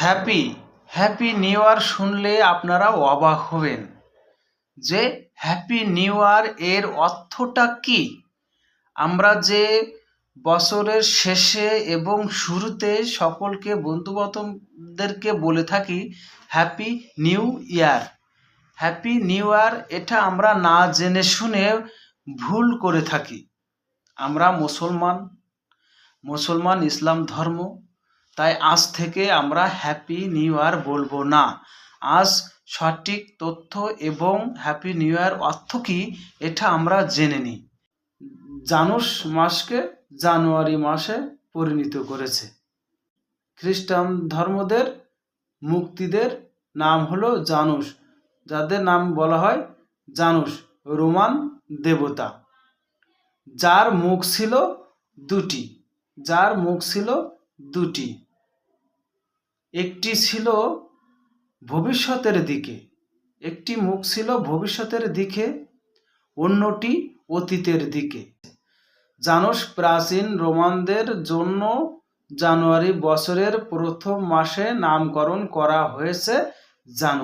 Happy happy new year শুনলে আপনারা অবাক হবেন যে হ্যাপি নিউ ইয়ার এর অর্থটা কি। আমরা যে বছরের শেষে এবং শুরুতে সকলকে বন্ধুবান্ধবদেরকে বলে থাকি happy new year. Happy new year এটা আমরা না জেনে শুনে ভুল করে থাকি। আমরা মুসলমান ইসলাম ধর্ম, তাই আজ থেকে আমরা হ্যাপি নিউ ইয়ার বলবো না। আজ সঠিক তথ্য এবং হ্যাপি নিউ ইয়ার অর্থ কী এটা আমরা জেনে নিই। জানুস মাসকে জানুয়ারি মাসে পরিণত করেছে। খ্রিস্টান ধর্মদের মুক্তিদের নাম হলো জানুস, যাদের নাম বলা হয় জানুস, রোমান দেবতা, যার মুখ ছিল দুটি। একটি ছিল ভবিষ্যতের দিকে, একটি মুখ ছিল ভবিষ্যতের দিকে, অন্যটি অতীতের দিকে। জানুস প্রাচীন রোমানদের জন্য জানুয়ারি বছরের প্রথম মাসে নামকরণ করা হয়েছে জানুস।